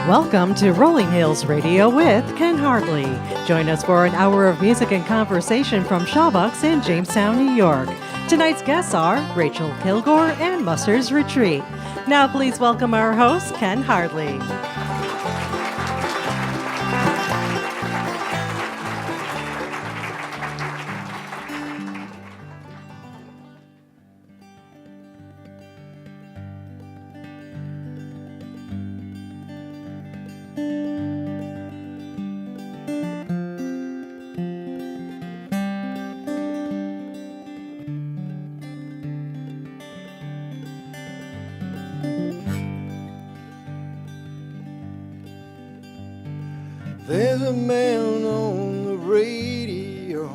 Welcome to Rolling Hills Radio with Ken Hartley. Join us for an hour of music and conversation from Shawbucks in Jamestown, New York. Tonight's guests are Rachael Kilgour and Musser's Retreat. Now please welcome our host, Ken Hartley. There's a man on the radio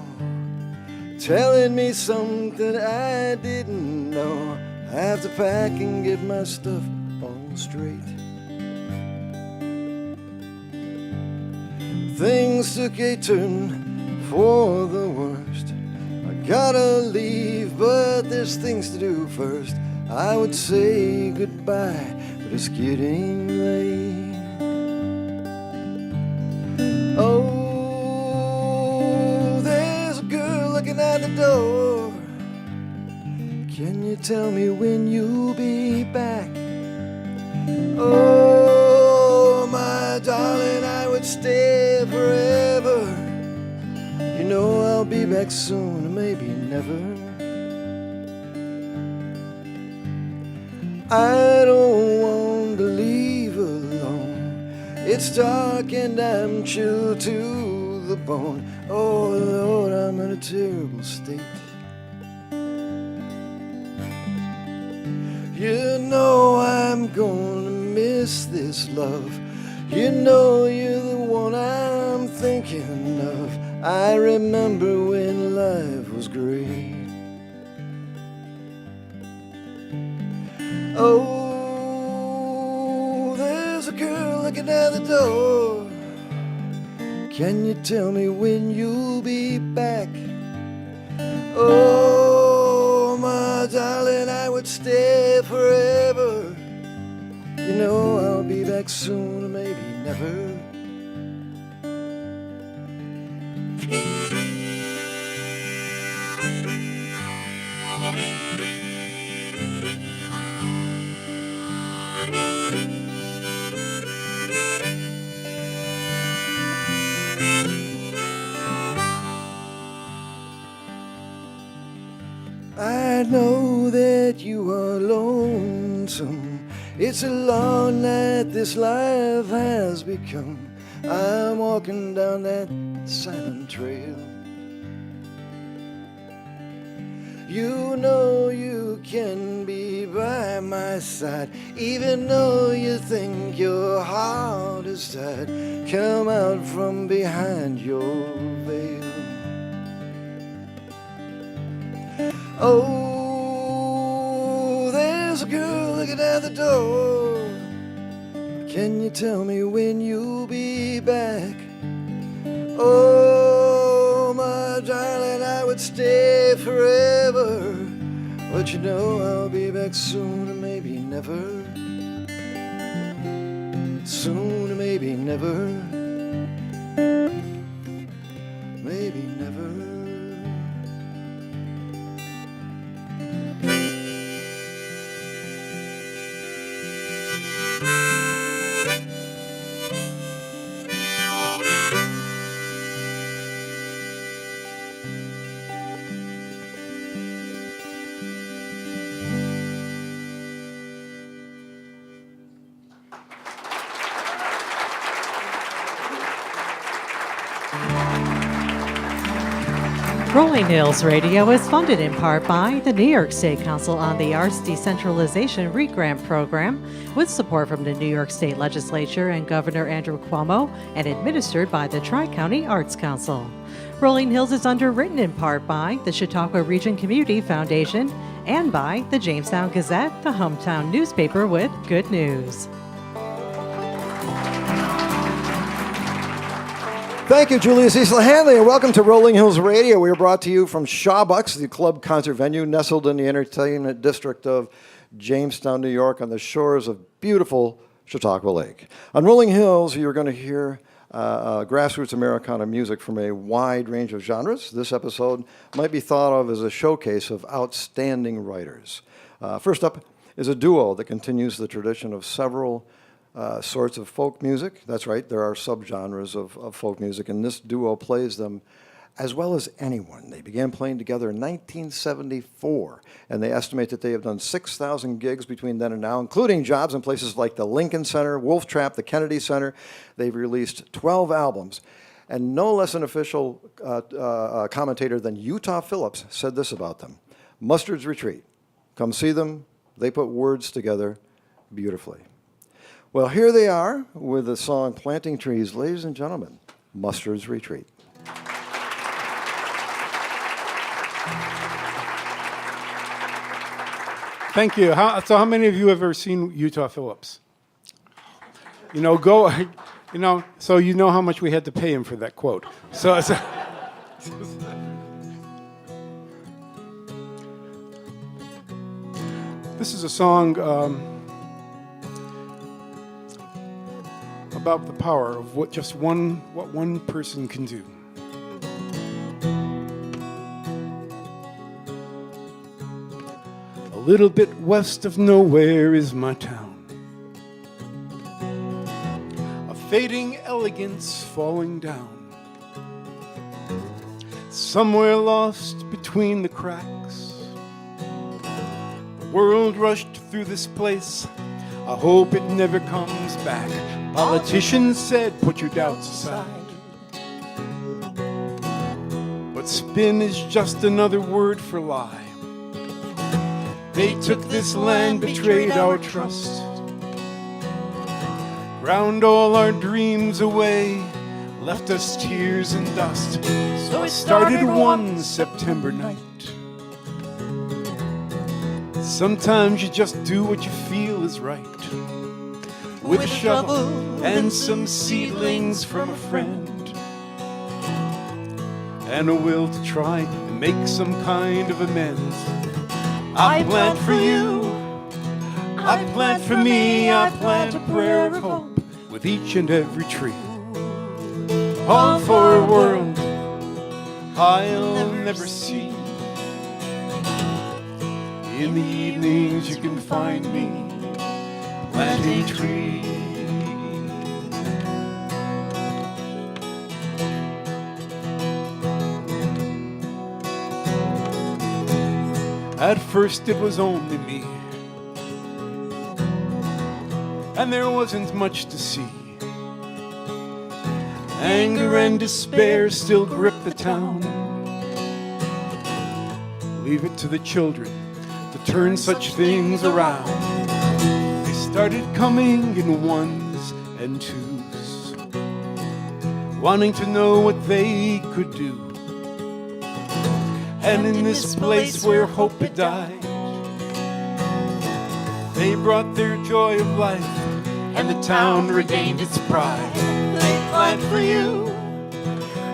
telling me something I didn't know. I have to pack and get my stuff all straight. Things took a turn for the worst. I gotta leave, but there's things to do first. I would say goodbye, but it's getting late. Oh, there's a girl looking at the door. Can you tell me when you'll be back? Oh, my darling, I would stay forever. You know I'll be back soon, maybe never. I don't want to leave alone. It's dark and I'm chilled to the bone. Oh Lord, I'm in a terrible state. You know I'm gonna miss this love. You know you're the one I'm thinking of. I remember when life was great. Oh, there's a girl looking at the door. Can you tell me when you'll be back? Oh, my darling, I would stay forever. You know I'll be back soon or maybe never. I know that you are lonesome. It's a long night this life has become. I'm walking down that silent trail. You know you can be by my side, even though you think your heart is tied. Come out from behind your veil. Oh, there's a girl looking at the door. Can you tell me when you'll be back? Oh, my darling, I would stay forever. But you know I'll be back soon or maybe never. Soon or maybe never. Maybe never. Rolling Hills Radio is funded in part by the New York State Council on the Arts Decentralization REAP Grant Program, with support from the New York State Legislature and Governor Andrew Cuomo, and administered by the Tri-County Arts Council. Rolling Hills is underwritten in part by the Chautauqua Region Community Foundation and by the Jamestown Gazette, the hometown newspaper with good news. Thank you, Julia Cecil Hanley, and welcome to Rolling Hills Radio. We are brought to you from Shawbucks, the club concert venue nestled in the entertainment district of Jamestown, New York, on the shores of beautiful Chautauqua Lake. On Rolling Hills, you're going to hear grassroots Americana music from a wide range of genres. This episode might be thought of as a showcase of outstanding writers. First up is a duo that continues the tradition of several sorts of folk music. That's right, there are subgenres of folk music, and this duo plays them as well as anyone. They began playing together in 1974, and they estimate that they have done 6,000 gigs between then and now, including jobs in places like the Lincoln Center, Wolf Trap, the Kennedy Center. They've released 12 albums, and no less an official commentator than Utah Phillips said this about them: Mustard's Retreat. Come see them. They put words together beautifully. Well, here they are with the song Planting Trees. Ladies and gentlemen, Mustard's Retreat. Thank you. So how many of you have ever seen Utah Phillips? So you know how much we had to pay him for that quote. So this is a song about the power of what one person can do. A little bit west of nowhere is my town. A fading elegance falling down. Somewhere lost between the cracks. The world rushed through this place. I hope it never comes back. Politicians said, put your doubts aside. But spin is just another word for lie. They took this land, betrayed our trust, ground all our dreams away, left us tears and dust. So it started one September night. Sometimes you just do what you feel is right. With a shovel and some seedlings from a friend, and a will to try and make some kind of amends. I plant for you, I plant for me, I plant a prayer of hope with each and every tree. All for a world I'll never see. In the evenings you can find me planting trees. At first it was only me, and there wasn't much to see. Anger and despair still grip the town. Leave it to the children to turn such things around. They started coming in ones and twos, wanting to know what they could do. And in this place where hope had died, they brought their joy of life, and the town regained its pride. They plant for you,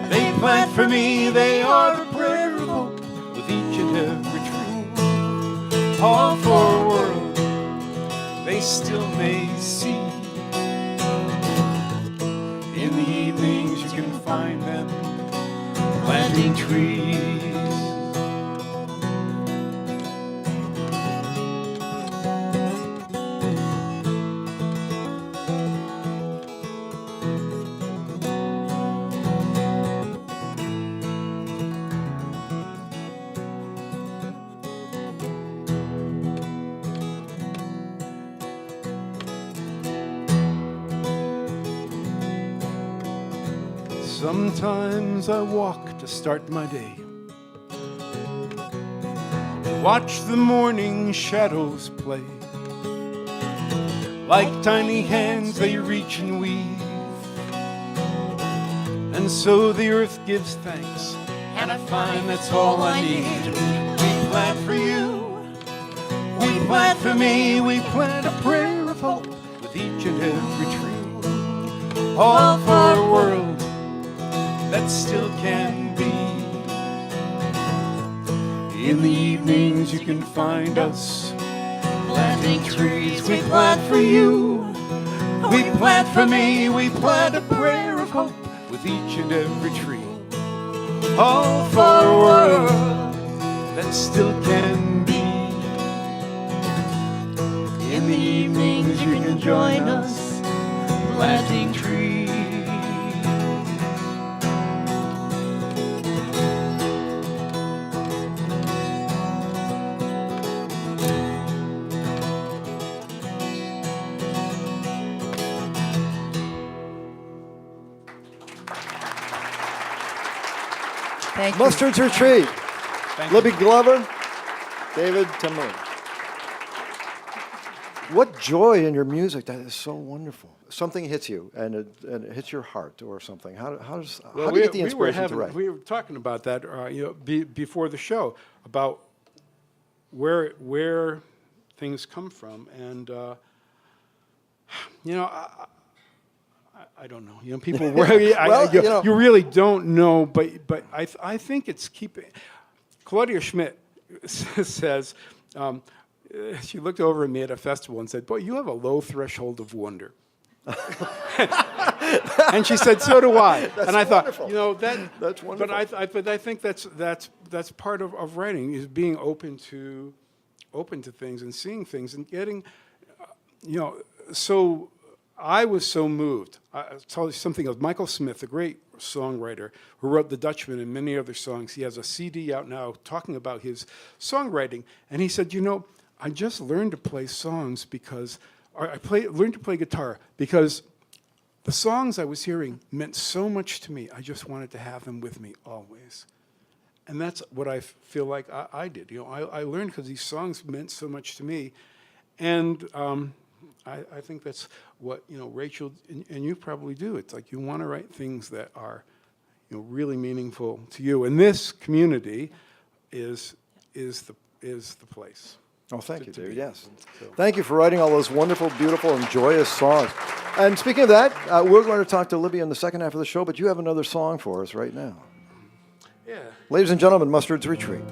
they plant for me, they are the prayer of hope with each and every tree. All for a world they still may see. In the evenings you can find them planting trees. Sometimes I walk to start my day, watch the morning shadows play. Like tiny hands they reach and weave, and so the earth gives thanks, and I find that's all I need. We plant for you, we plant for me, we plant a prayer of hope with each and every tree. All for a world that still can be. In the evenings you can find us planting trees. We plant for you, we plant for me, we plant a prayer of hope with each and every tree. All for a world that still can be. In the evenings you can join us planting trees. Thank you. Mustard's Retreat. Libby Glover, David Tamulevich. What joy in your music. That is so wonderful. Something hits you, and it hits your heart or something. How do you get the inspiration to write? We were talking about that before the show, about where things come from. And, I don't know. People, you really don't know, but I think it's keeping. Claudia Schmidt says, she looked over at me at a festival and said, "Boy, you have a low threshold of wonder." And she said, "So do I." And I thought, that's wonderful. But I think that's part of writing, is being open to things and seeing things and getting, So I was so moved. I'll tell you something else. Michael Smith, a great songwriter who wrote The Dutchman and many other songs, he has a CD out now talking about his songwriting. And he said, I just learned to play songs because, learned to play guitar because the songs I was hearing meant so much to me. I just wanted to have them with me always. And that's what I feel like I did. I learned because these songs meant so much to me. And I think that's what, Rachel and you probably do. It's like you want to write things that are, really meaningful to you. And this community is the place. Oh, thank you, David. Yes. Thank you for writing all those wonderful, beautiful, and joyous songs. And speaking of that, we're going to talk to Libby in the second half of the show, but you have another song for us right now. Yeah. Ladies and gentlemen, Mustard's Retreat.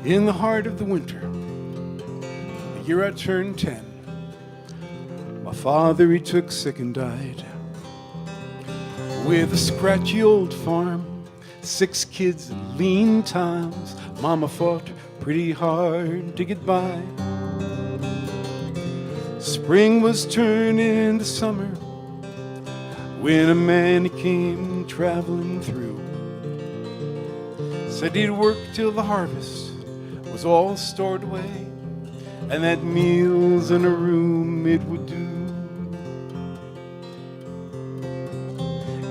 In the heart of the winter, the year I turned 10, my father, he took sick and died. With a scratchy old farm, 6 kids and lean times, Mama fought pretty hard to get by. Spring was turning into summer when a man came traveling through. Said he'd work till the harvest was all stored away, and that meals in a room it would do.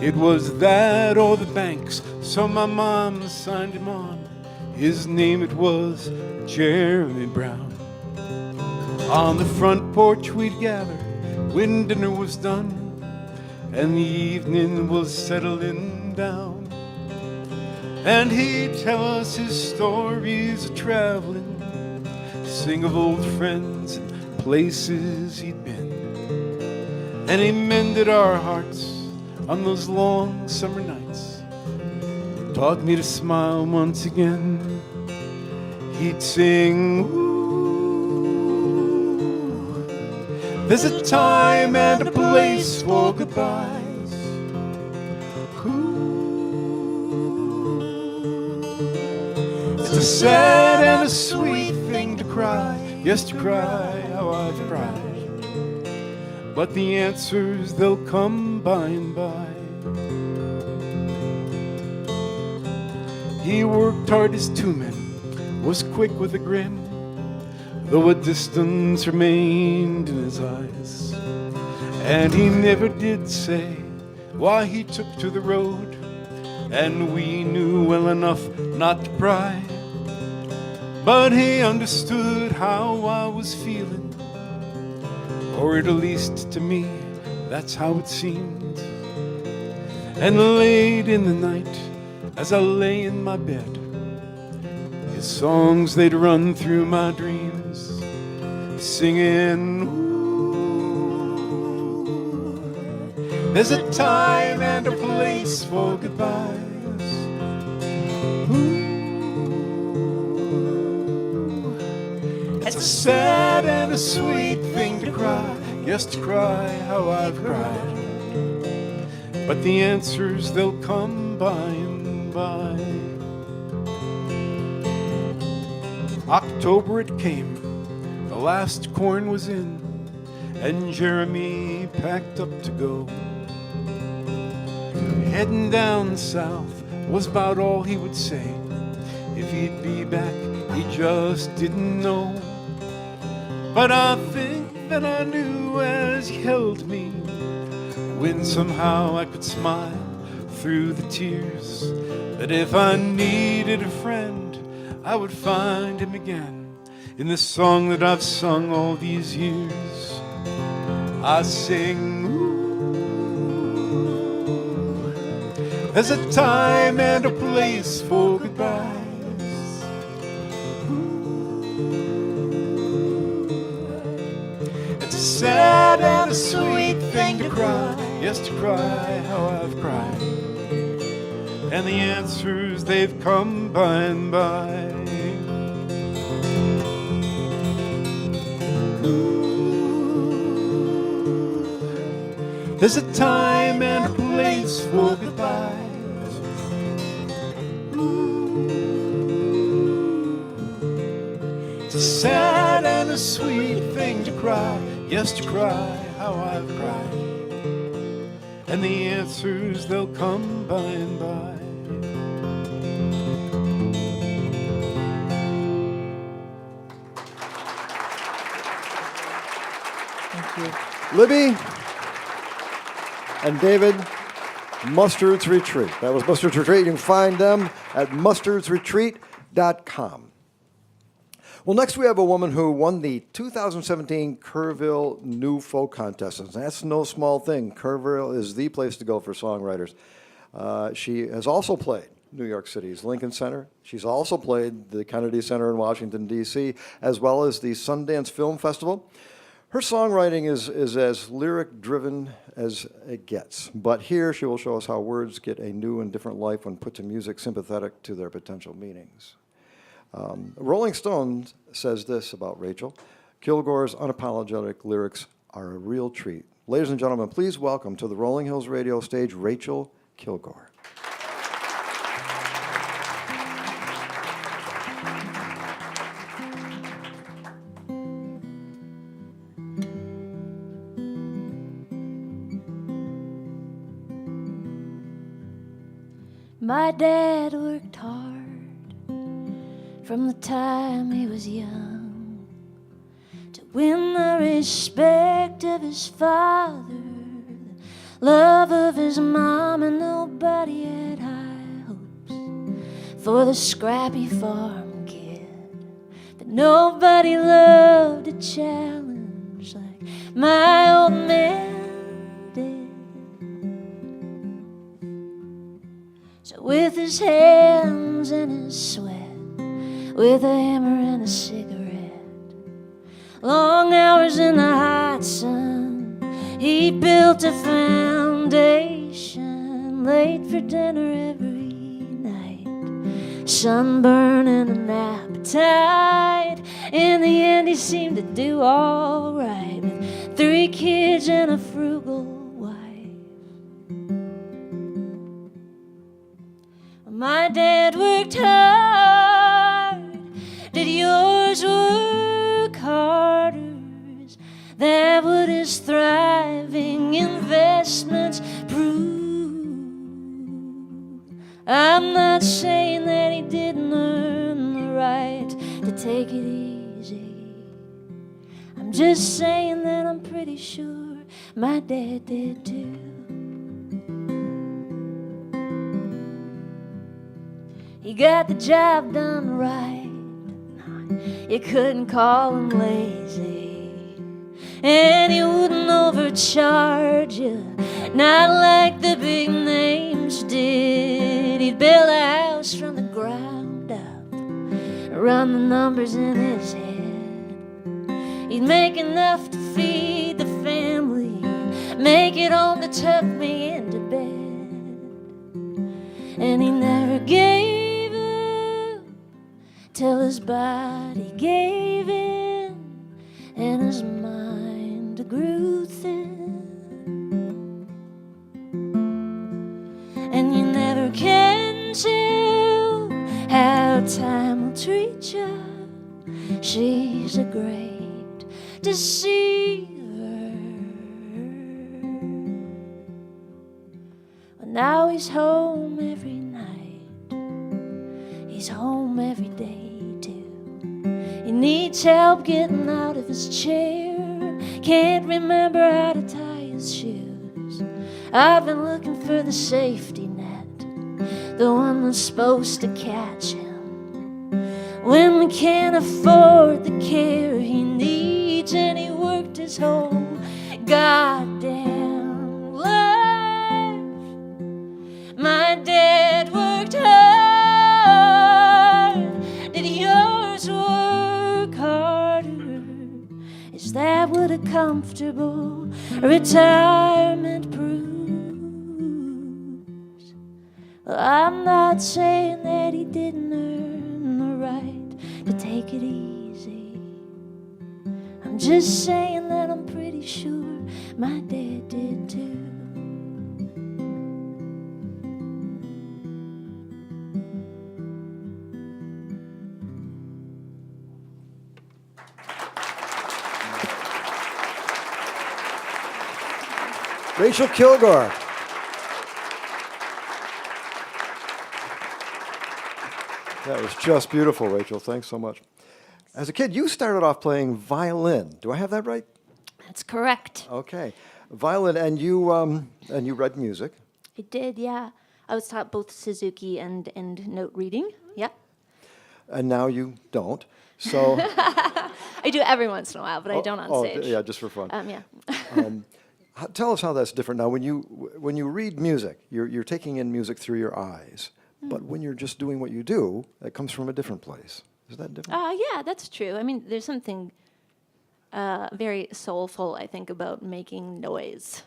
It was that or the banks, so my mom signed him on. His name it was Jeremy Brown. On the front porch we'd gather when dinner was done, and the evening was settling down. And he'd tell us his stories of traveling, sing of old friends and places he'd been. And he mended our hearts on those long summer nights, taught me to smile once again. He'd sing, ooh, there's a time and a place for goodbyes. It's a sad and a sweet thing to cry. Yes, to cry how I've cried. But the answers, they'll come by and by. He worked hard as 2 men, was quick with a grin, though a distance remained in his eyes. And he never did say why he took to the road, and we knew well enough not to pry. But he understood how I was feeling, or at least to me, that's how it seemed. And late in the night, as I lay in my bed, his songs they'd run through my dreams, singing, ooh, there's a time and a place for goodbyes. Ooh, it's a sad and a sweet thing to cry, yes, to cry how I've cried. But the answers, they'll come by and by. October it came, the last corn was in, and Jeremy packed up to go. Heading down south was about all he would say. If he'd be back, he just didn't know. But I think that I knew as he held me, when somehow I could smile through the tears, that if I needed a friend, I would find him again in this song that I've sung all these years. I sing, ooh, there's a time and a place for goodbyes. Ooh, it's a sad and a sweet thing to cry, yes, to cry how I've cried. And the answers, they've come by and by. Ooh, there's a time and a place for goodbyes. Ooh, it's a sad and a sweet thing to cry, yes, to cry how I've cried. And the answers, they'll come by and by. Libby and David, Mustard's Retreat. That was Mustard's Retreat. You can find them at mustardsretreat.com. Well, next we have a woman who won the 2017 Kerrville New Folk Contest. And that's no small thing. Kerrville is the place to go for songwriters. She has also played New York City's Lincoln Center. She's also played the Kennedy Center in Washington, D.C., as well as the Sundance Film Festival. Her songwriting is as lyric-driven as it gets. But here she will show us how words get a new and different life when put to music sympathetic to their potential meanings. Rolling Stone says this about Rachael: Kilgore's unapologetic lyrics are a real treat. Ladies and gentlemen, please welcome to the Rolling Hills Radio stage, Rachael Kilgour. My dad worked hard from the time he was young to win the respect of his father, the love of his mom, and nobody had high hopes for the scrappy farm kid. But nobody loved a challenge like my old man did. So with his hands and his sweat, with a hammer and a cigarette, long hours in the hot sun, he built a foundation, late for dinner every night, sunburn and an appetite. In the end he seemed to do all right, with 3 kids and a frugal wife. My dad worked hard, did yours work harder? Is that what his thriving investments prove? I'm not saying that he didn't earn the right to take it easy. I'm just saying that I'm pretty sure my dad did too. He got the job done right. You couldn't call him lazy, and he wouldn't overcharge you, not like the big names did. He'd build a house from the ground up, run the numbers in his head. He'd make enough to feed the family, make it home to tuck me into bed. And he never gave up till his body gave in and his mind grew thin. And you never can tell how time will treat you. She's a great deceiver. Well, now he's home every night. He's home every day too. He needs help getting out of his chair. Can't remember how to tie his shoes. I've been looking for the safety net, the one that's supposed to catch him when we can't afford the care he needs. And he worked his whole goddamn life. My dad worked hard. Did yours work harder? Is that what a comfortable retirement proves? Well, I'm not saying that he didn't earn the right to take it easy. I'm just saying that I'm pretty sure my dad did too. Rachael Kilgour. That was just beautiful, Rachael. Thanks so much. As a kid, you started off playing violin. Do I have that right? That's correct. Okay. Violin, and you read music. I did, yeah. I was taught both Suzuki and note reading. Yeah. And now you don't. So I do every once in a while, but I don't on stage. Yeah, just for fun. Yeah. Tell us how that's different now. When you read music, you're taking in music through your eyes. But when you're just doing what you do, it comes from a different place. Is that different? Yeah, that's true. I mean, there's something very soulful, I think, about making noise,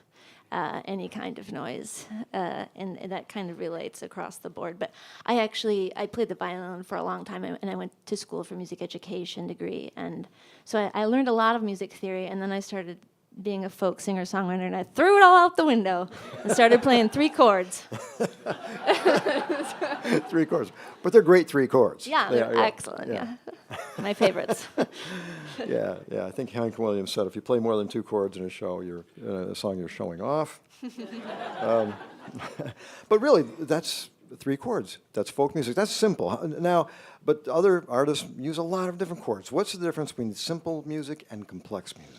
any kind of noise, and that kind of relates across the board. But I played the violin for a long time, and I went to school for music education degree, and so I learned a lot of music theory, and then I started being a folk singer-songwriter, and I threw it all out the window and started playing 3 chords. 3 chords. But they're great 3 chords. Yeah, they're excellent, yeah. My favorites. Yeah. I think Hank Williams said if you play more than 2 chords in a show, a song you're showing off. But really, that's 3 chords. That's folk music. That's simple. Now, but other artists use a lot of different chords. What's the difference between simple music and complex music?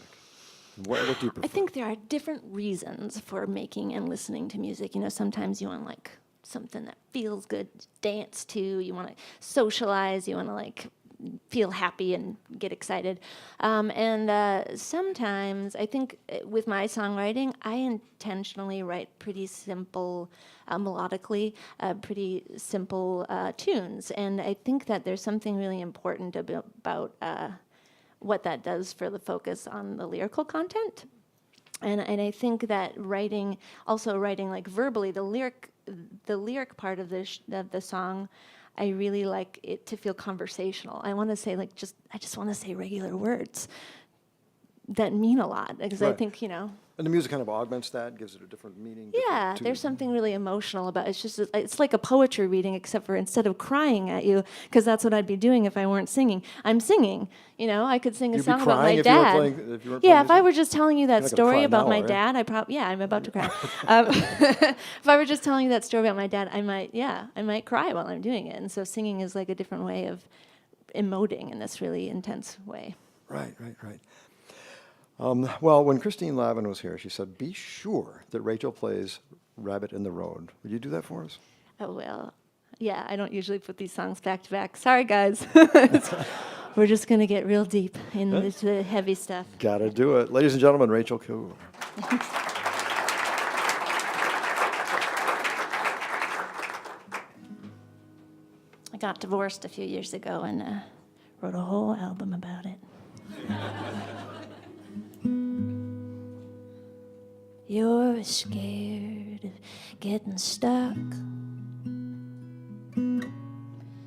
What do you prefer? I think there are different reasons for making and listening to music. You know, sometimes you want like something that feels good, dance to. You want to socialize. You want to like feel happy and get excited. And sometimes I think with my songwriting, I intentionally write pretty simple, melodically, pretty simple tunes. And I think that there's something really important about what that does for the focus on the lyrical content. And I think that writing like verbally, the lyric part of the song, I really like it to feel conversational. I want to say I just want to say regular words that mean a lot, because I think, And the music kind of augments that, gives it a different meaning. Yeah, there's something really emotional about it. It's like a poetry reading, except for instead of crying at you, because that's what I'd be doing if I weren't singing. I'm singing. I could sing a song about my dad. If I were just telling you that story about my dad, I'm about to cry. If I were just telling you that story about my dad, I might cry while I'm doing it. And so singing is like a different way of emoting in this really intense way. Right. Well, when Christine Lavin was here, she said, be sure that Rachael plays Rabbit in the Road. Would you do that for us? Oh, well, yeah, I don't usually put these songs back to back. Sorry, guys. We're just going to get real deep into the heavy stuff. Gotta do it. Ladies and gentlemen, Rachael Kilgour. I got divorced a few years ago, and Wrote a whole album about it. You're scared of getting stuck,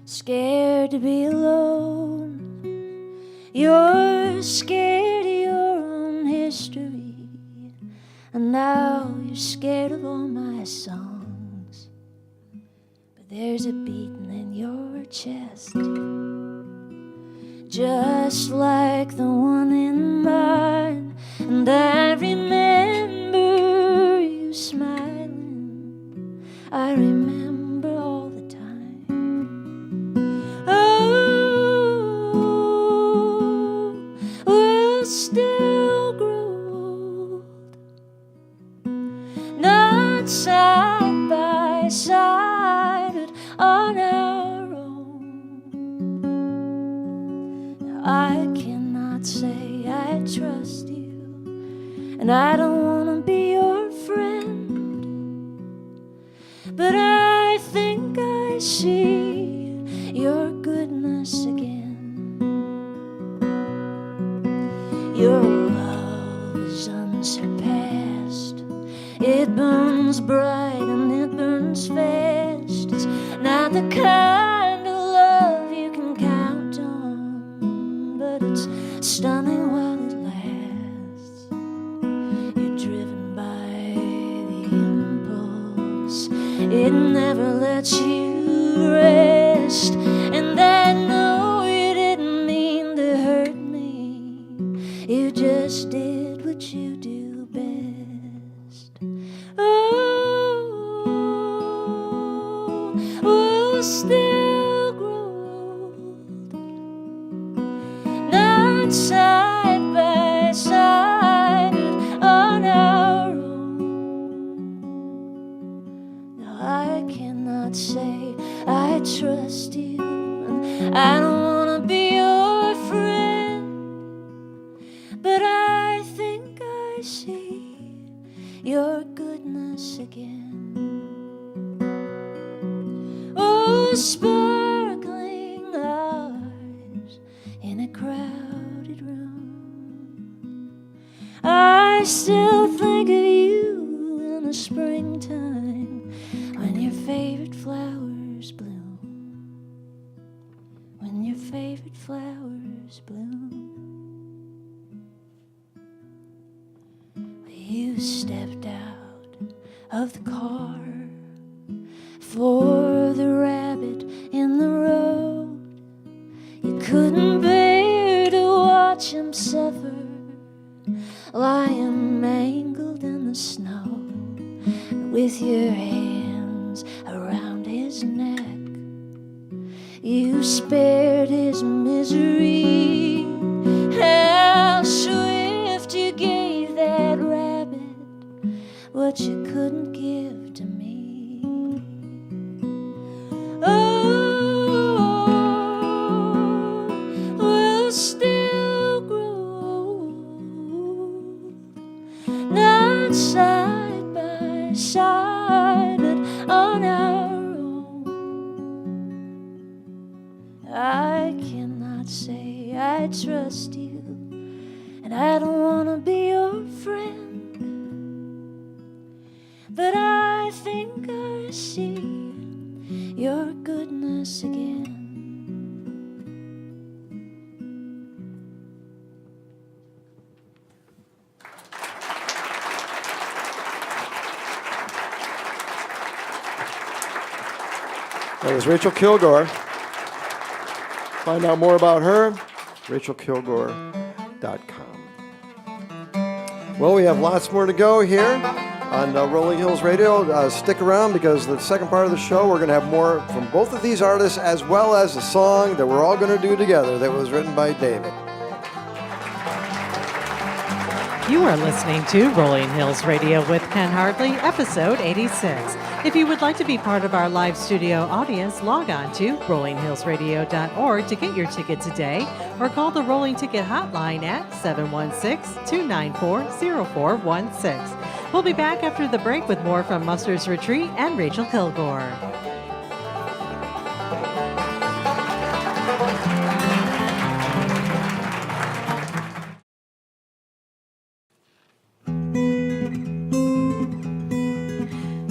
scared to be alone. You're scared of your own history, and now you're scared of all my songs. But there's a beating in your chest, just like the one in mine. And I remember you smiling, I remember all the time. Oh, we'll still grow old, not side by side, but on our own. Now, I cannot say I trust you, and I don't want to be your friend, but I think I see your goodness again. Your love is unsurpassed. It burns bright and it burns fast. It's not the kind of love you can count on, but it's stunning while it lasts. You're driven by the impulse, it never lets you rest. And I know you didn't mean to hurt me, you just did what you do best. Oh, we'll still grow old, not side by side, but on our own. Now I cannot say I trust you, and I don't want to be your friend, but I think I see your goodness again. Oh, sparkling eyes in a crowded room. I still think of you in the springtime when your favorite flowers bloom. When your favorite flowers bloom. You stepped out of the car for the rabbit in the road. You couldn't bear to watch him suffer, lying mangled in the snow. And with your hands around his neck, you spared his misery. How swift you gave that rabbit what you couldn't give to me. Oh, we'll still grow old, not side by side, but on our own. I cannot say I trust you, and I don't want to be your friend, but I think I see your goodness again. That was Rachael Kilgour. Find out more about her, RachelKilgour.com. Well, we have lots more to go here on Rolling Hills Radio. Stick around, because the second part of the show, we're going to have more from both of these artists, as well as a song that we're all going to do together that was written by David. You are listening to Rolling Hills Radio with Ken Hartley, episode 86. If you would like to be part of our live studio audience, log on to rollinghillsradio.org to get your ticket today, or call the Rolling Ticket Hotline at 716-294-0416. We'll be back after the break with more from Muster's Retreat and Rachael Kilgour.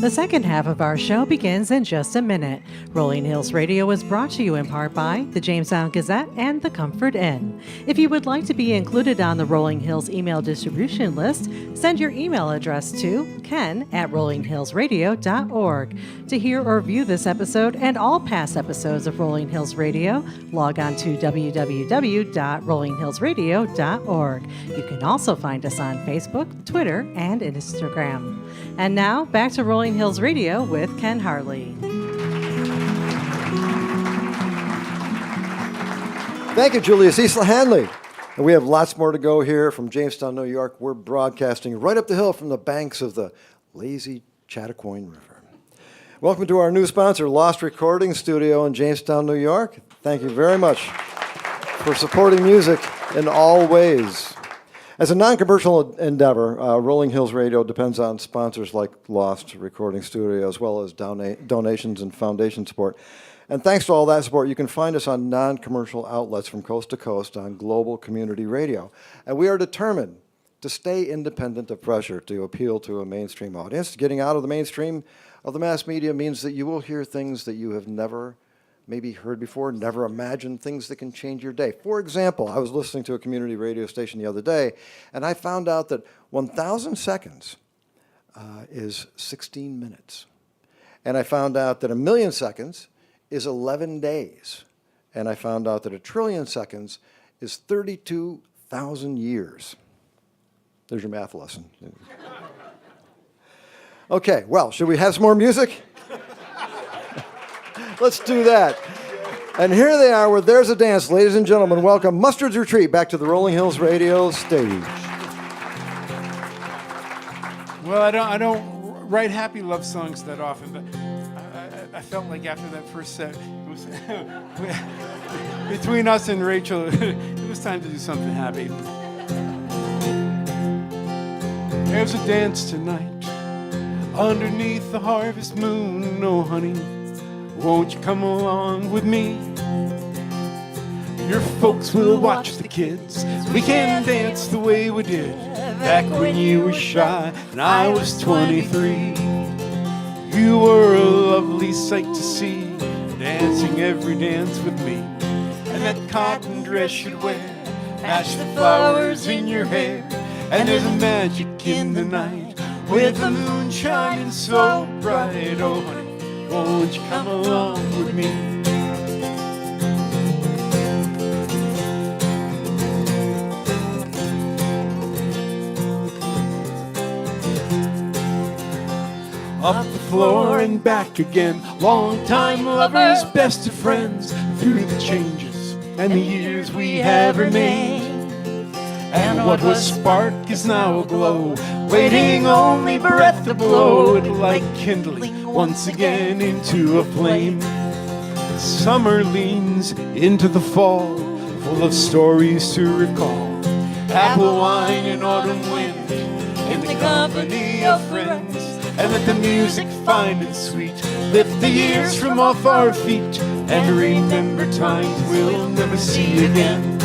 The second half of our show begins in just a minute. Rolling Hills Radio is brought to you in part by the Jamestown Gazette and the Comfort Inn. If you would like to be included on the Rolling Hills email distribution list, send your email address to ken@rollinghillsradio.org. To hear or view this episode and all past episodes of Rolling Hills Radio, log on to www.rollinghillsradio.org. You can also find us on Facebook, Twitter, and Instagram. And now, back to Rolling Hills Radio with Ken Harley. Thank you, Julia Cecil Hanley. And we have lots more to go here from Jamestown, New York. We're broadcasting right up the hill from the banks of the lazy Chattacoin River. Welcome to our new sponsor, Lost Recording Studio in Jamestown, New York. Thank you very much for supporting music in all ways. As a non-commercial endeavor, Rolling Hills Radio depends on sponsors like Lost Recording Studio, as well as donations and foundation support. And thanks to all that support, you can find us on non-commercial outlets from coast to coast on global community radio. And we are determined to stay independent of pressure to appeal to a mainstream audience. Getting out of the mainstream of the mass media means that you will hear things that you have never maybe heard before, never imagined, things that can change your day. For example, I was listening to a community radio station the other day, and I found out that 1,000 seconds is 16 minutes. And I found out that 1,000,000 seconds is 11 days. And I found out that 1,000,000,000,000 seconds is 32,000 years. There's your math lesson. Okay, well, should we have some more music? Let's do that. And here they are with There's a Dance. Ladies and gentlemen, welcome Mustard's Retreat back to the Rolling Hills Radio stage. Well, I don't write happy love songs that often, but I felt like after that first set, it was between us and Rachel, it was time to do something happy. There's a dance tonight underneath the harvest moon, oh honey. Won't you come along with me? Your folks will watch the kids. We can dance the way we did back when you were shy and I was 23. You were a lovely sight to see, dancing every dance with me. And that cotton dress you'd wear matched the flowers in your hair. And there's a magic in the night with the moon shining so bright, oh honey. Won't you come along with me? Up the floor and back again, long-time lovers, best of friends, through the changes and the years we have remained. And what was spark is now aglow, waiting only breath to blow it like kindling once again into a flame. Summer leans into the fall, full of stories to recall. Apple wine and autumn wind in the company of friends. And let the music fine and sweet lift the years from off our feet and remember times we'll never see again.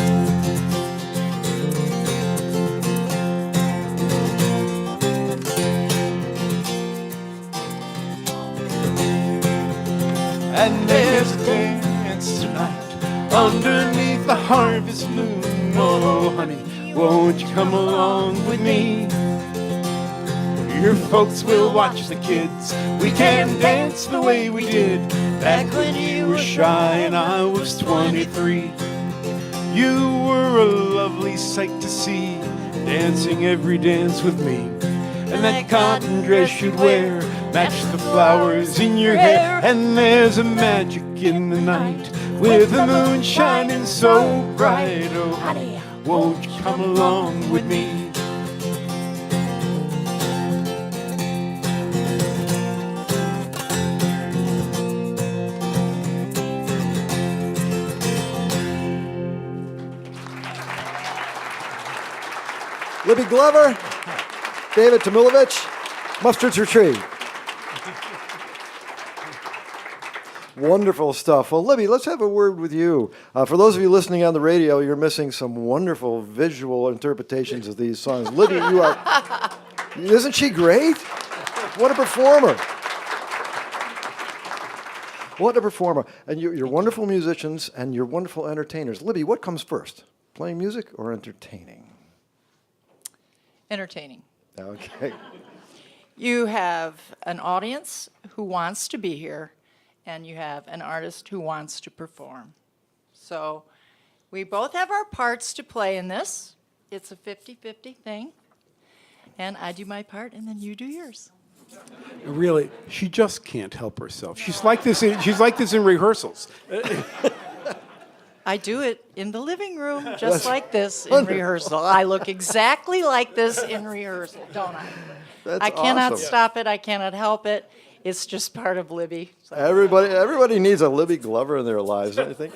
And there's a dance tonight underneath the harvest moon. Oh, honey, won't you come along with me? Your folks will watch the kids. We can dance the way we did back when you were shy and I was 23. You were a lovely sight to see, dancing every dance with me. And that cotton dress you'd wear matched the flowers in your hair. And there's a magic in the night with the moon shining so bright. Oh, honey, won't you come along with me? Libby Glover, David Tamulevich, Mustard's Retreat. Wonderful stuff. Well, Libby, let's have a word with you. For those of you listening on the radio, you're missing some wonderful visual interpretations of these songs. Libby, you are... Isn't she great? What a performer. What a performer. And you're wonderful musicians and you're wonderful entertainers. Libby, what comes first? Playing music or entertaining? Entertaining. Okay. You have an audience who wants to be here, and you have an artist who wants to perform. So we both have our parts to play in this. It's a 50-50 thing. And I do my part, and then you do yours. Really, she just can't help herself. She's like this in rehearsals. I do it in the living room, just like this in rehearsal. I look exactly like this in rehearsal, don't I? That's I cannot awesome. stop it. I cannot help it. It's just part of Libby. So Everybody needs a Libby Glover in their lives, don't you think?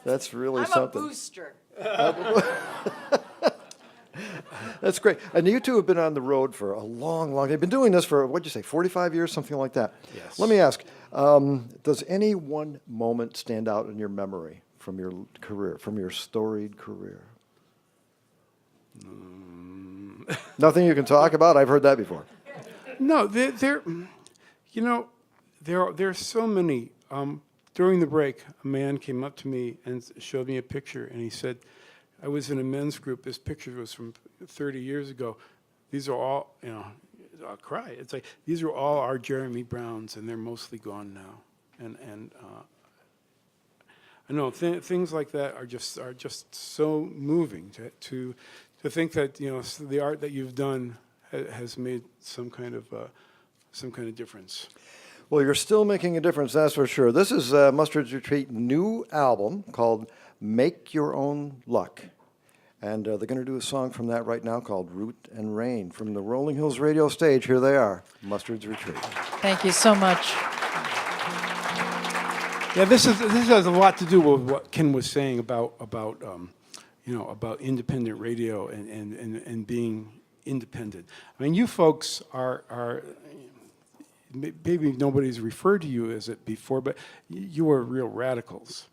That's really I'm something. a booster. That's great. And you two have been on the road for a long, long time. You've been doing this for, what'd you say, 45 years, something like that? Yes. Let me ask, does any one moment stand out in your memory from your career, from your storied career? Nothing you can talk about? I've heard that before. No, there are so many. During the break, a man came up to me and showed me a picture, and he said, I was in a men's group. This picture was from 30 years ago. These are all, I'll cry. It's like, these are all our Jeremy Browns, and they're mostly gone now. And I know things like that are just so moving to think that the art that you've done has made some kind of difference. Well, you're still making a difference, that's for sure. This is Mustard's Retreat's new album called Make Your Own Luck. And they're going to do a song from that right now called Root and Rain. From the Rolling Hills radio stage, here they are, Mustard's Retreat. Thank you so much. Yeah, this has a lot to do with what Ken was saying about independent radio and being independent. I mean, you folks are maybe nobody's referred to you as it before, but you are real radicals.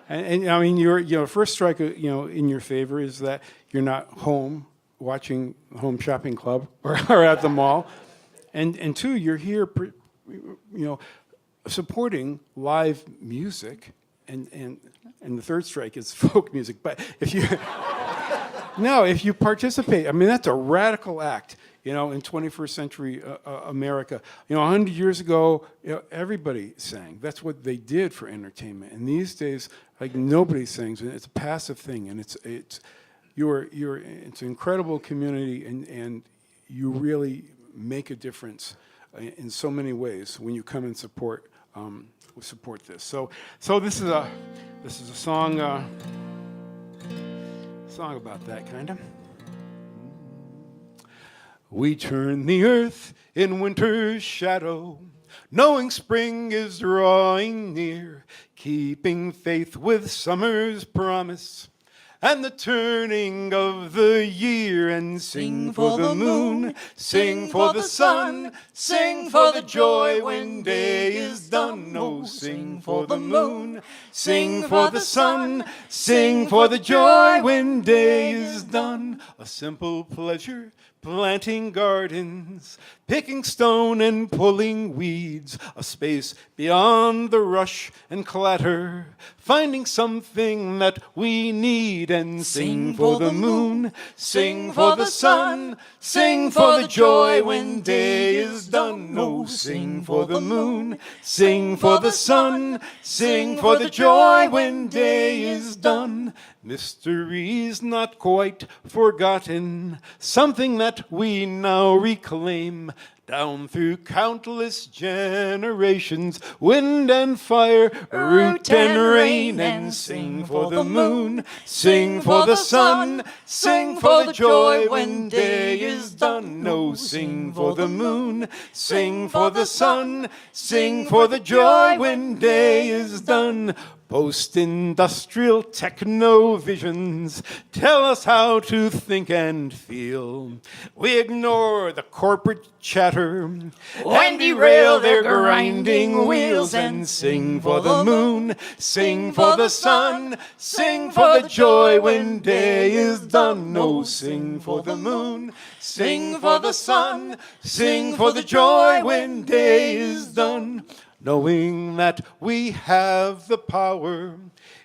and I mean, your first strike, in your favor is that you're not home watching Home Shopping Club or at the mall, and two, you're here, supporting live music, and the third strike is folk music. But if you participate, I mean, that's a radical act. In 21st century America, 100 years ago, everybody sang. That's what they did for entertainment. And these days, like nobody sings, and it's a passive thing. And it's an incredible community, and you really make a difference in so many ways when you come and support this. So this is a song about that kind of. We turn the earth in winter's shadow, knowing spring is drawing near, keeping faith with summer's promise and the turning of the year, and sing for the moon, sing for the sun, sing for the joy when day is done. Oh, sing for the moon, sing for the sun, sing for the joy when day is done. A simple pleasure, planting gardens, picking stone and pulling weeds, a space beyond the rush and clatter, finding something that we need, and sing for the moon, sing for the sun, sing for the joy when day is done. Oh, sing for the moon, sing for the sun, sing for the joy when day is done. Mysteries not quite forgotten, something that we now reclaim. Down through countless generations, wind and fire, root and rain, and sing for the moon, sing for the sun, sing for the joy when day is done. Oh, sing for the moon, sing for the sun, sing for the joy when day is done. Post-industrial techno-visions tell us how to think and feel. We ignore the corporate chatter better and derail their grinding wheels and sing for the moon, sing for the sun, sing for the joy when day is done. Oh, sing for the moon, sing for the sun, sing for the joy when day is done. Knowing that we have the power,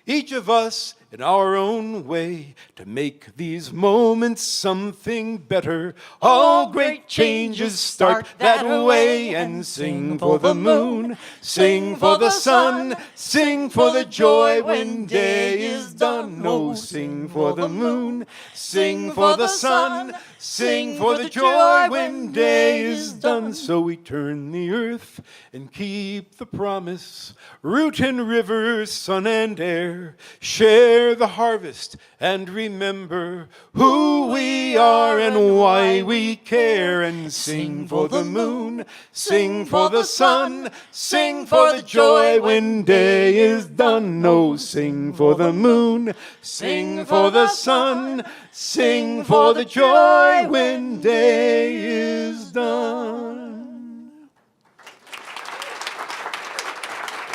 each of us in our own way, to make these moments something better. All great changes start that way. And sing for the moon, sing for the sun, sing for the joy when day is done. Oh, sing for the moon, sing for the sun, sing for the joy when day is done. So we turn the earth and keep the promise, root and river, sun and air, share the harvest and remember who we are and why we care. And sing for the moon, sing for the sun, sing for the joy when day is done. Oh, sing for the moon, sing for the sun, sing for the joy when day is done.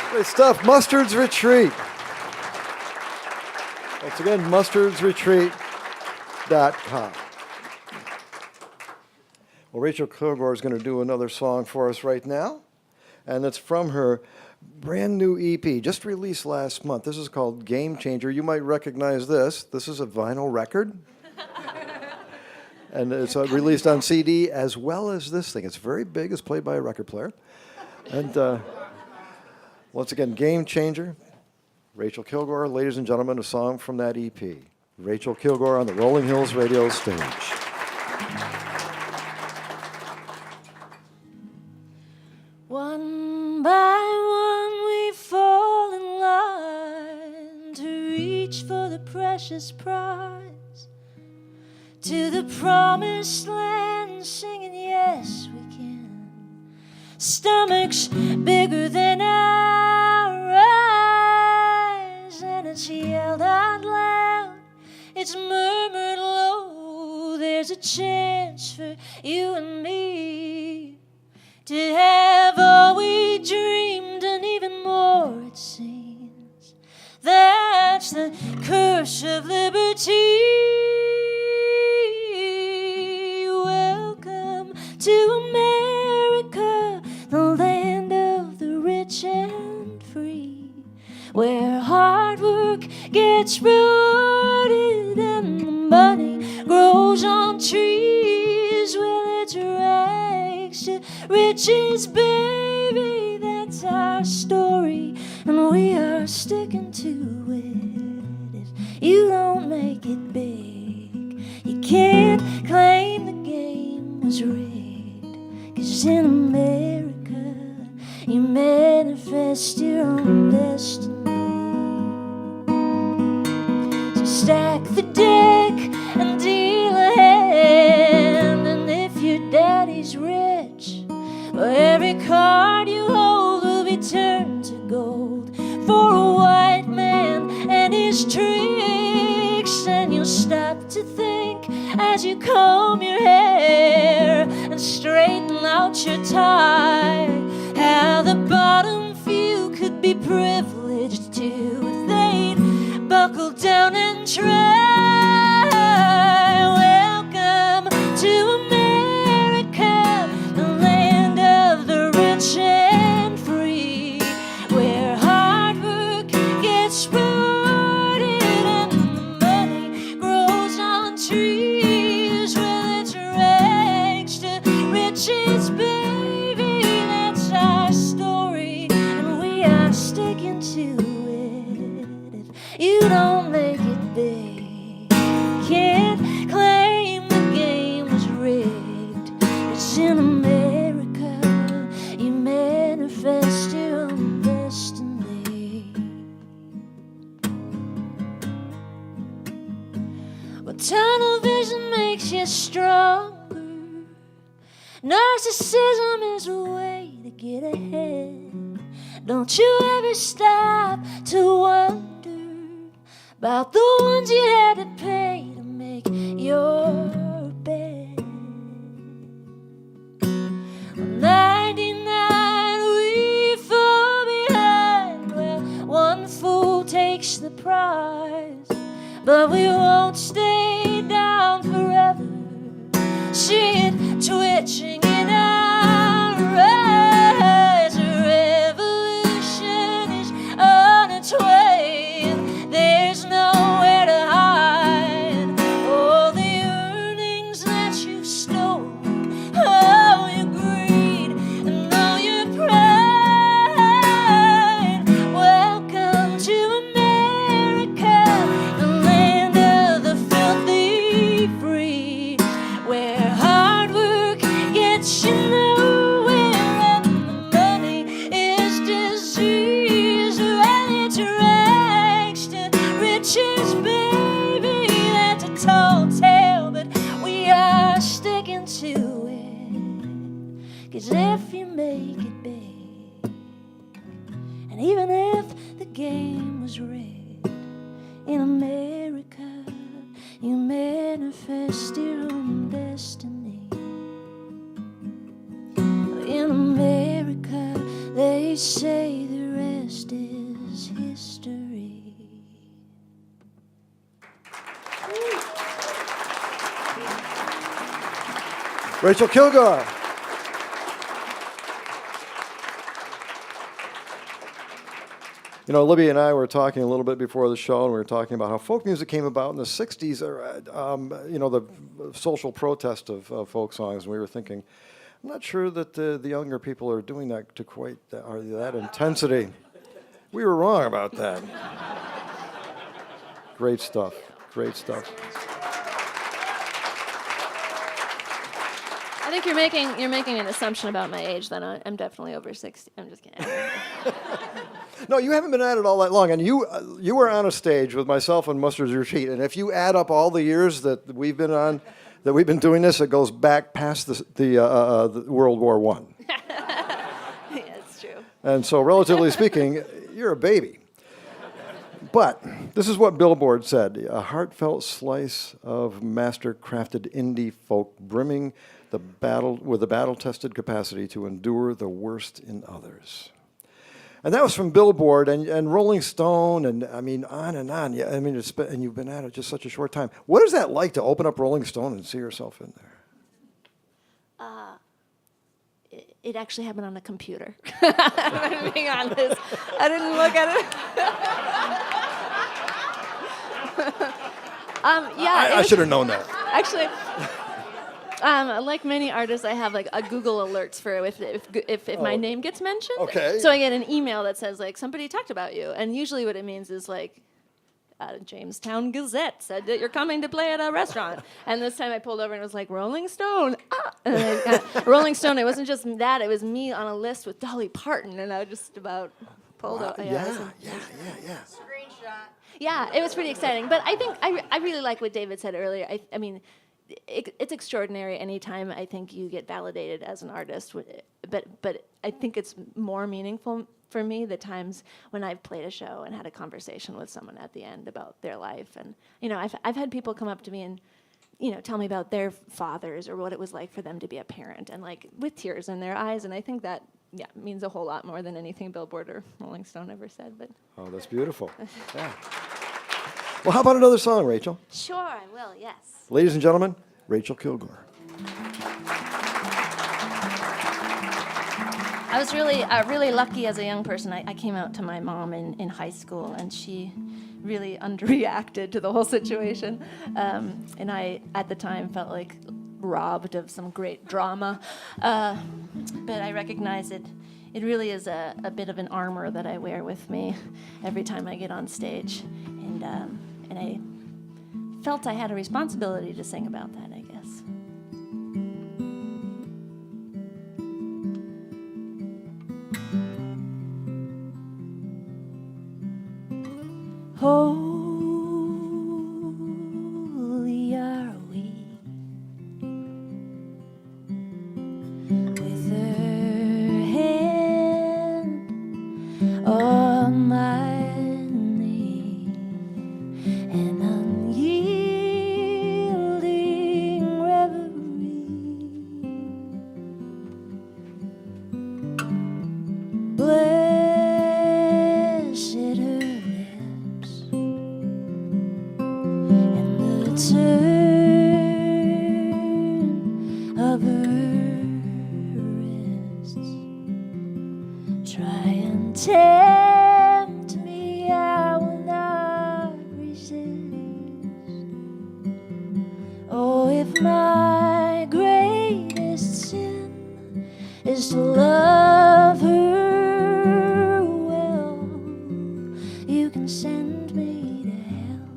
Great stuff. Mustard's Retreat. Once again, mustardsretreat.com. Well, Rachael Kilgour is going to do another song for us right now, and it's from her brand new EP, just released last month. This is called Game Changer. You might recognize this. This is a vinyl record, and it's released on CD as well as this thing. It's very big. It's played by a record player. And once again, Game Changer. Rachael Kilgour, ladies and gentlemen, a song from that EP. Rachael Kilgour on the Rolling Hills Radio stage. One by one we fall in line to reach for the precious prize, to the promised land, singing yes we can. Stomachs bigger than our eyes, and it's yelled out loud, it's murmured low. There's a chance for you and me to have all we dreamed and even more, it seems. That's the curse of liberty. Welcome to America, the land of the rich and free, where hard work gets rewarded and the money grows on trees. Well, it's rags to riches, baby, that's our story, and we are sticking to it. If you don't make it big, you can't claim the game was rigged, 'cause in America you manifest your own destiny. So stack the deck and deal a hand, and if your daddy's rich, well, every card you hold will be turned to gold for a white man and his tricks. And you'll stop to think as you comb your hair and straighten out your tie, how the bottom few could be privileged too if they'd buckle down and try. Welcome to America, the land of the rich and free, where hard work gets rewarded and the money grows on trees. Well, it's rags to riches, baby, that's our story, and we are sticking to it. If you don't make it big, can't claim the game was rigged. It's in America you manifest your own destiny. Well, tunnel vision makes you stronger. Narcissism is a way to get ahead. Don't you ever stop to wonder about the ones you had to pay to make your bed. surprise. But we won't stay down forever. See it twitching in our eyes. Revolution is on its way, and there's nowhere to hide. All the earnings that you stole, all your greed and all your pride. Welcome to America, the land of the filthy free, where hard work gets you nowhere and the money is disease. Well, it's rags to riches, baby. That's a tall tale, but we are sticking to it. 'Cause if you make it big, and even if the game was rigged, in America you manifest your own destiny. In America they say the rest is history. Rachael Kilgour. You know, Libby and I were talking a little bit before the show, and we were talking about how folk music came about in the 60s, you know, the social protest of folk songs, and we were thinking, I'm not sure that the younger people are doing that to quite that intensity. We were wrong about that. Great stuff, great stuff. I think you're making an assumption about my age. Then I'm definitely over 60. I'm just kidding. No, you haven't been at it all that long, and you were on a stage with myself and Mustard Your Feet, and if you add up all the years that we've been on, that we've been doing this, it goes back past the World War I. Yeah, it's true. And so, relatively speaking, you're a baby. But this is what Billboard said: a heartfelt slice of master-crafted indie folk, brimming with a battle-tested capacity to endure the worst in others. And that was from Billboard and Rolling Stone, and I mean, on and on. Yeah, I mean, and you've been at it just such a short time. What is that like to open up Rolling Stone and see yourself in there? It actually happened on a computer. I'm being honest. I didn't look at it. Yeah, I should have known that. Actually, like many artists, I have like a Google alerts for if my name gets mentioned. Okay. So I get an email that says like somebody talked about you, and usually what it means is like Jamestown Gazette said that you're coming to play at a restaurant. And this time I pulled over and it was like Rolling Stone. And Rolling Stone. It wasn't just that; it was me on a list with Dolly Parton, and I just about pulled up. Yeah. Screenshot. Yeah, it was pretty exciting. But I think I really like what David said earlier. I mean, it's extraordinary anytime I think you get validated as an artist. But I think it's more meaningful for me the times when I've played a show and had a conversation with someone at the end about their life. And, you know, I've had people come up to me and, you know, tell me about their fathers or what it was like for them to be a parent, and like with tears in their eyes. And I think that, yeah, means a whole lot more than anything Billboard or Rolling Stone ever said. But Oh, that's beautiful. Yeah. Well, how about another song, Rachel? sure, I will, yes. Ladies and gentlemen, Rachael Kilgour. I was really lucky as a young person. I came out to my mom in high school, and she really underreacted to the whole situation. And I, at the time, felt like robbed of some great drama. But I recognize it really is a bit of an armor that I wear with me every time I get on stage. And I felt I had a responsibility to sing about that, I guess. Holy are we, with her hand on my knee, an unyielding reverie. Blessed her lips, tempt me, I will not resist. Oh, if my greatest sin is to love her well, you can send me to hell.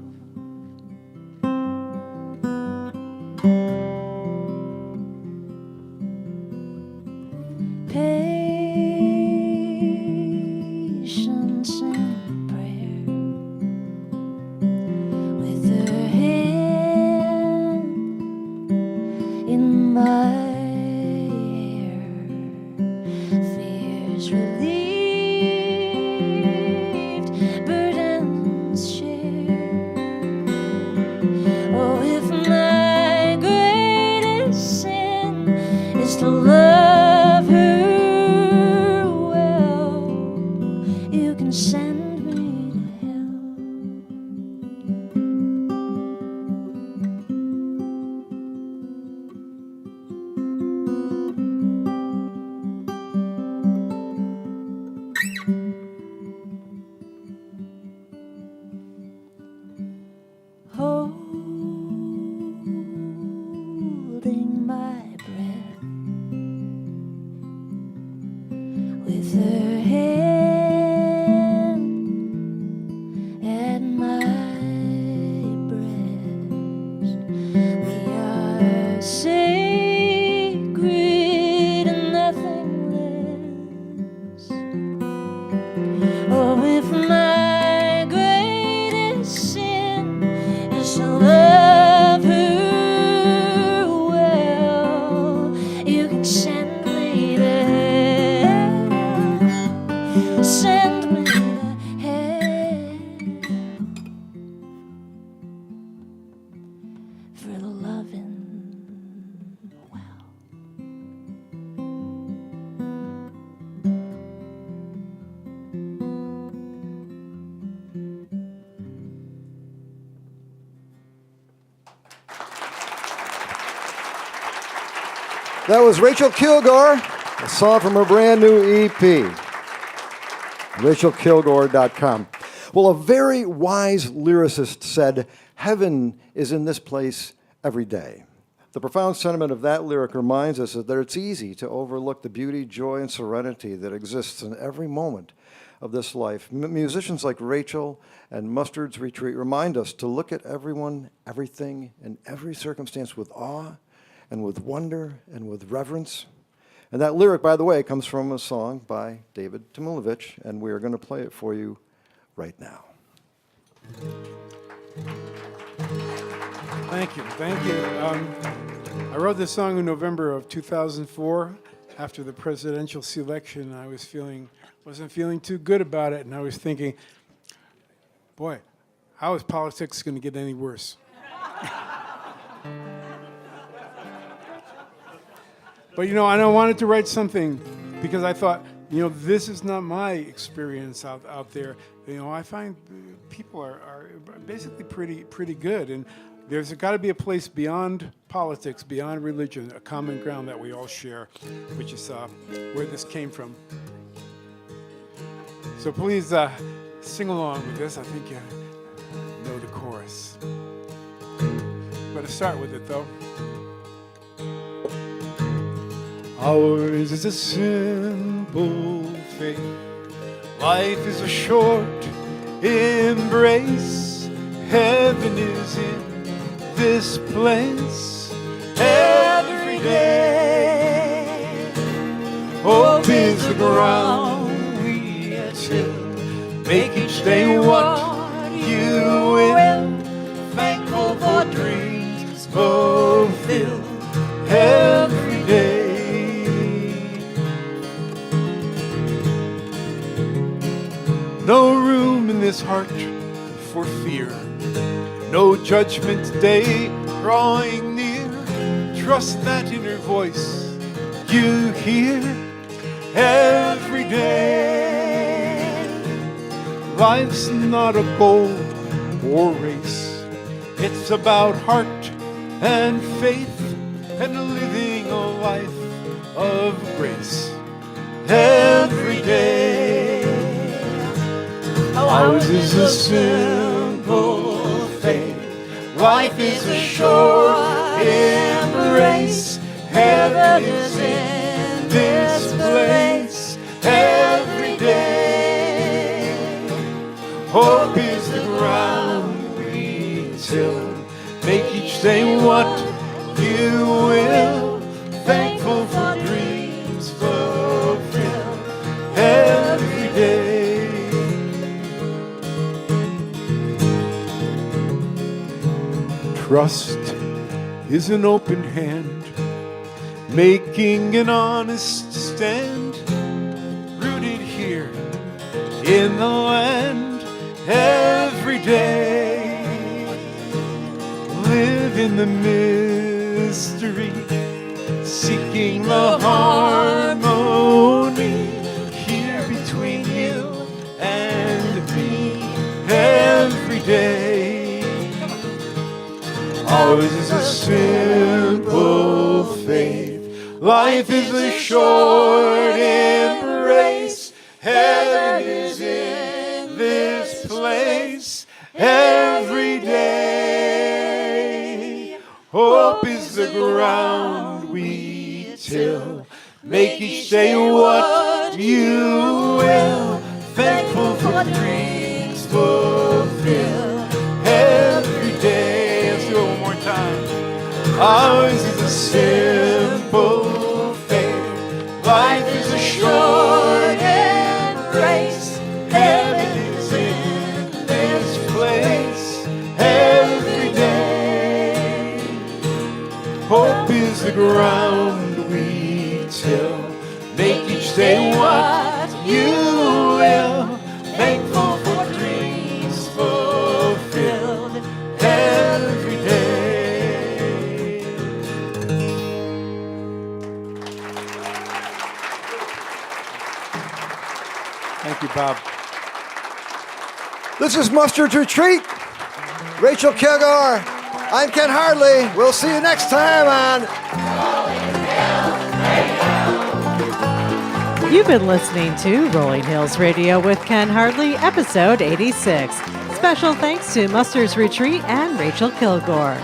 Patience and prayer, with her hand in my hair, fears relieved, burdens shared. Oh, if my greatest sin is to love her well, you can send me to hell. Holding my breath, with her hand at my breast, we are sacred and nothing less. Oh, if my greatest sin is to love her well, you can send me to hell. Send me to hell for the loving well. That was Rachael Kilgour, a song from her brand new EP. RachaelKilgour.com. Well, a very wise lyricist said, "Heaven is in this place every day." The profound sentiment of that lyric reminds us that it's easy to overlook the beauty, joy, and serenity that exists in every moment of this life. Musicians like Rachael and Mustard's Retreat remind us to look at everyone, everything, and every circumstance with awe and with wonder and with reverence. And that lyric, by the way, comes from a song by David Tamulevich, and we are going to play it for you right now. Thank you. I wrote this song in November of 2004 after the presidential election. I wasn't feeling too good about it, and I was thinking, boy, how is politics going to get any worse? But, and I wanted to write something because I thought, this is not my experience out there. I find people are basically pretty good, and there's got to be a place beyond politics, beyond religion, a common ground that we all share, which is where this came from. So please sing along with this. I think you know the chorus. I'm going to start with it, though. Ours is a simple faith. Life is a short embrace. Heaven is in this place every day. Hope is the ground we till. Make each day what you will. Thankful for dreams fulfilled every day. No room in this heart for fear. No judgment day drawing near. Trust that inner voice you hear every day. Life's not a goal or race. It's about heart and faith and living a life of grace every day. Ours is a simple faith. Life is a short embrace. Heaven is in this place every day. Hope is the ground we till. Make each day what you will. Thankful for dreams fulfilled every day. Trust is an open hand, making an honest stand, rooted here in the land every day. Live in the mystery, seeking the harmony here between you and me every day. Ours is a simple faith. Life is a short embrace. Heaven is in this place every day. Hope is the ground we till. Make each day what you will. Thankful for dreams fulfilled every day. Let's do it one more time. Ours is a simple faith. Life is a short embrace. Heaven is in this place every day. Hope is the ground we till. Make each day what you will. Thankful for dreams fulfilled every day. Thank you, Bob. This is Mustard's Retreat. Rachael Kilgour. I'm Ken Hardley. We'll see you next time on You've been listening to Rolling Hills Radio with Ken Hardley, episode 86. Special thanks to Mustard's Retreat and Rachael Kilgour.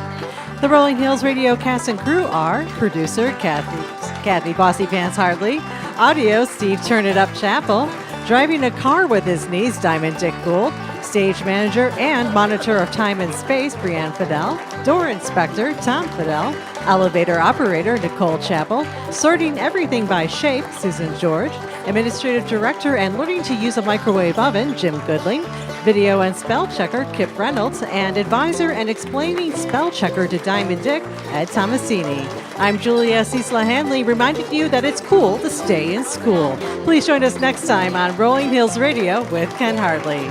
The Rolling Hills Radio cast and crew are producer Kathy Bossy Pants Hardley, audio Steve Turn It Up Chappell, driving a car with his knees Diamond Dick Gould, stage manager and monitor of time and space Brianne Fidel, door inspector Tom Fidel, elevator operator Nicole Chappell, sorting everything by shape Susan George, administrative director and learning to use a microwave oven Jim Goodling, video and spell checker Kip Reynolds, and advisor and explaining spell checker to Diamond Dick Ed Tomasini. I'm Julia Cecila Hanley, reminding you that it's cool to stay in school. Please join us next time on Rolling Hills Radio with Ken Hardley.